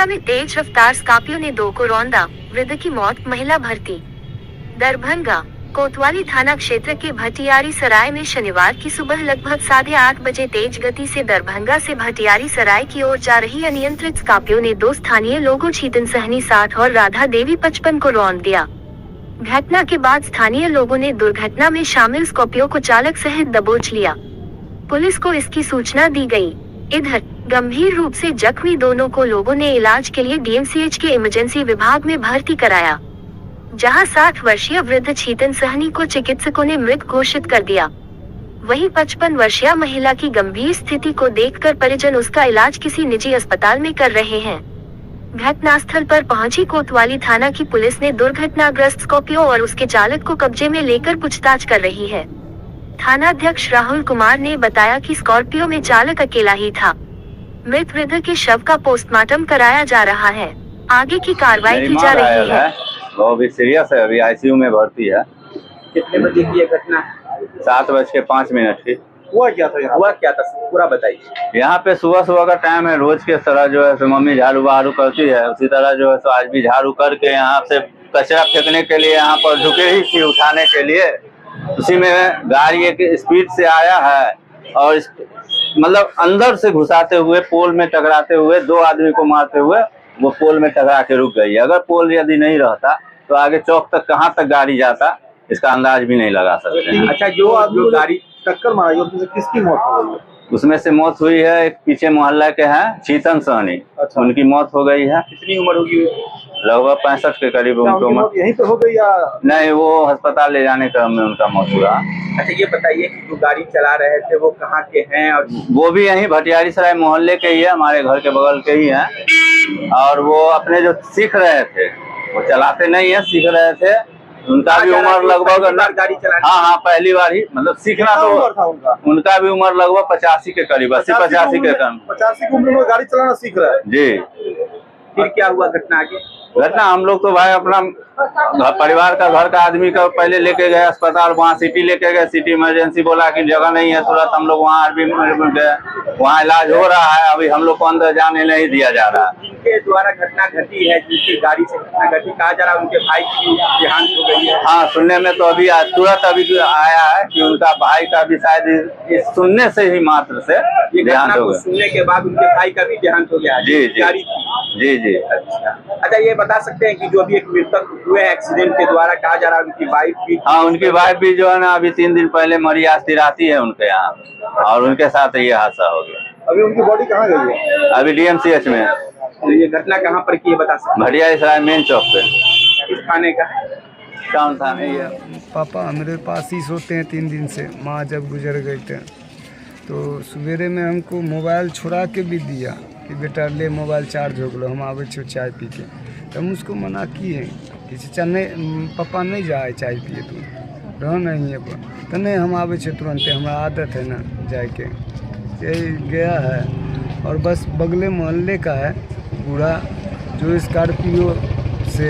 दरभंगा में तेज रफ्तार स्कॉर्पियो ने 2 को रौंदा, वृद्ध की मौत, महिला भर्ती। दरभंगा कोतवाली थाना क्षेत्र के भटियारी सराय में शनिवार की सुबह लगभग 8:30 बजे तेज गति से दरभंगा से भटियारी सराय की ओर जा रही अनियंत्रित स्कॉर्पियो ने 2 स्थानीय लोगों चेतन सहनी 60 और राधा देवी 55 को रौंद दिया। घटना के बाद स्थानीय लोगों ने दुर्घटना में शामिल स्कॉर्पियो को चालक सहित दबोच लिया। पुलिस को इसकी सूचना दी गई। इधर गंभीर रूप से जख्मी दोनों को लोगों ने इलाज के लिए डीएमसीएच के इमरजेंसी विभाग में भर्ती कराया, जहां 60 वर्षीय वृद्ध चेतन सहनी को चिकित्सकों ने मृत घोषित कर दिया। वहीं 55 वर्षीय महिला की गंभीर स्थिति को देखकर परिजन उसका इलाज किसी निजी अस्पताल में कर रहे हैं। घटनास्थल पर पहुंची कोतवाली थाना की पुलिस ने दुर्घटनाग्रस्त स्कॉर्पियो और उसके चालक को कब्जे में लेकर पूछताछ कर रही है। थानाध्यक्ष राहुल कुमार ने बताया कि स्कॉर्पियो में चालक अकेला ही था। मृत वृद्ध के शव का पोस्टमार्टम कराया जा रहा है। आगे की कार्रवाई की जा रही है। वो अभी सीरियस है, अभी आईसीयू में भर्ती है। कितने बजे की ये घटना है? 7:05 की। हुआ क्या था पूरा बताइए। यहाँ पे सुबह का टाइम है, रोज के तरह जो है मम्मी झाड़ू बहारू करती है, उसी तरह जो है तो आज भी झाड़ू करके यहाँ से कचरा फेंकने के लिए यहाँ पर झुके ही थी उठाने के लिए। उसी में गाड़ी एक स्पीड से आया है और मतलब अंदर से घुसाते हुए पोल में टकराते हुए 2 आदमी को मारते हुए वो पोल में टकरा के रुक गई। अगर पोल यदि नहीं रहता तो आगे चौक तक कहाँ तक गाड़ी जाता इसका अंदाज भी नहीं लगा सकते हैं। अच्छा, जो आदमी गाड़ी टक्कर मारी उसमें से किसकी मौत हो गई? उसमें से मौत हुई है, एक पीछे मोहल्ला के हैं चेतन सहनी। अच्छा। उनकी मौत हो गई है। कितनी उम्र होगी? लगभग 65 के करीब उनकी उम्र। यहीं पे हो गई या नहीं, वो अस्पताल ले जाने क्रम में उनका मौत हुआ। अच्छा, ये बताइए कि जो गाड़ी चला रहे थे वो कहाँ के हैं? और वो भी यहीं भटियारी सराय मोहल्ले के ही है, हमारे घर के बगल के ही हैं। और वो अपने जो सीख रहे थे, वो चलाते नहीं है, सीख रहे थे। उनका भी उम्र लगभग गाड़ी चलाने। हाँ, पहली बार ही, मतलब सीखना तो उनका भी उम्र लगभग 85 के करीब, 80-85 के करीब। 85 की उम्र में गाड़ी चलाना सीख रहा है जी। फिर क्या हुआ घटना आगे? घटना हम लोग तो भाई अपना परिवार का, घर का आदमी का पहले लेके गए अस्पताल, वहाँ सिटी लेके गए। सिटी इमरजेंसी बोला कि जगह नहीं है, तुरंत हम लोग वहाँ आरबी में गए, वहाँ इलाज हो रहा है। अभी हम लोग को अंदर जाने नहीं दिया जा रहा है। जिनके द्वारा घटना घटी है, जिनकी गाड़ी से घटना घटी, कहा जा रहा है उनके भाई की देहांत हो गई है। हाँ, सुनने में तो अभी तुरंत अभी आया है कि उनका भाई का भी शायद इस सुनने से ही मात्र से देहांत हो गया। सुनने के बाद उनके भाई का भी देहांत हो गया। जी गाड़ी जी। अच्छा, ये बता सकते हैं कि जो अभी एक मृतक हुए एक्सीडेंट के द्वारा, कहा जा रहा है उनकी वाइफ भी? हाँ, उनकी वाइफ भी जो है ना अभी 3 दिन पहले मरी, आज तिराती है उनके यहाँ, और उनके साथ ये हादसा हो गया। अभी उनकी बॉडी कहाँ गई है? अभी डीएमसीएच में। तो ये घटना कहाँ पर की है बता सकते हैं? भटियारी सराय मेन चौक पे। इस थाने का कौन थाने? ये पापा मेरे पास ही सोते हैं 3 दिन से। माँ जब गुजर गई थे तो सवेरे में हमको मोबाइल छुड़ा के भी दिया कि बेटा ले मोबाइल चार्ज हो गलो, हम आवे छो चाय पी के। तो हम उसको मना किए कि चाचा नहीं, पापा नहीं जाए चाय पिए, तू रह नहीं है पर। तो नहीं, हम आवे छे तुरंत, हमारा आदत है ना जाए के। यही गया है और बस बगले मोहल्ले का है बूढ़ा, जो स्कॉर्पियो से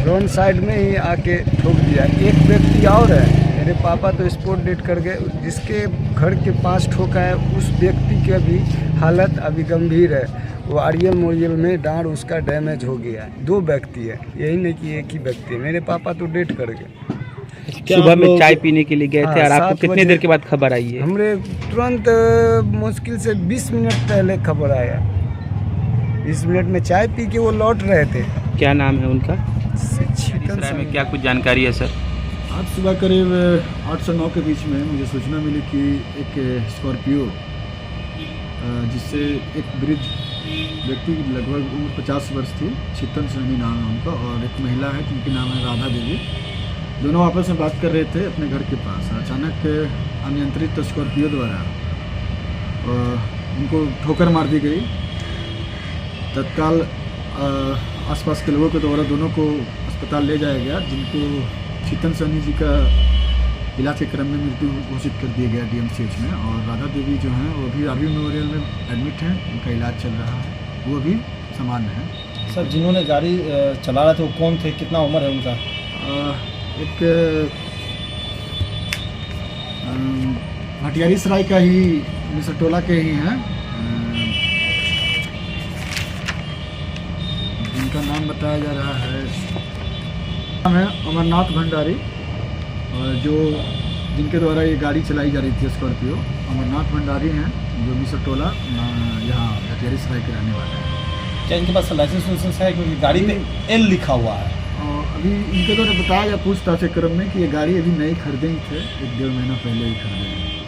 रोड साइड में ही आके ठोक दिया। एक व्यक्ति और है, मेरे पापा तो स्पॉट डेट कर गए, जिसके घर के पास ठोका है उस व्यक्ति की भी हालत अभी गंभीर है। वो आरियल मोरियल में डांड उसका डैमेज हो गया है। 2 व्यक्ति है, यही नहीं कि एक ही व्यक्ति है। मेरे पापा तो डेट कर गए। सुबह में चाय पीने के लिए गए थे और आपको कितने देर के बाद खबर आई है? हमरे तुरंत मुश्किल से 20 मिनट पहले खबर आया। 20 मिनट में चाय पी के वो लौट रहे थे। क्या नाम है उनका? में क्या कुछ जानकारी है सर? आज सुबह करीब 8 से 9 के बीच में मुझे सूचना मिली कि एक स्कॉर्पियो जिससे एक वृद्ध व्यक्ति, लगभग उम्र 50 वर्ष थी, चेतन सहनी नाम है उनका, और एक महिला है जिनकी नाम है राधा देवी। दोनों आपस में बात कर रहे थे अपने घर के पास। अचानक अनियंत्रित स्कॉर्पियो द्वारा उनको ठोकर मार दी गई। तत्काल आसपास के लोगों के द्वारा दोनों को अस्पताल ले जाया गया, जिनको चेतन सहनी जी का इलाज के क्रम में मृत्यु घोषित कर दिया गया डीएमसीएच में। और राधा देवी जो हैं वो भी आरबी मेमोरियल में एडमिट हैं, उनका इलाज चल रहा है, वो भी सामान्य है। सर, जिन्होंने गाड़ी चला रहे थे वो कौन थे, कितना उम्र है उनका? एक भटियारी सराय का ही, मिसर टोला के ही हैं, नाम बताया जा रहा है, नाम है अमरनाथ भंडारी, और जो जिनके द्वारा ये गाड़ी चलाई जा रही थी स्कॉर्पियो, अमरनाथ भंडारी हैं, जो मिसर टोला यहाँ हथियारी सराय के रहने वाले हैं। क्या इनके पास लाइसेंस वाइसेंस है, क्योंकि गाड़ी में एल लिखा हुआ है? अभी इनके द्वारा बताया गया पूछताछ के क्रम में कि ये गाड़ी अभी नई खरीदे ही थे, 1-1.5 महीना पहले ही खरीदे हैं।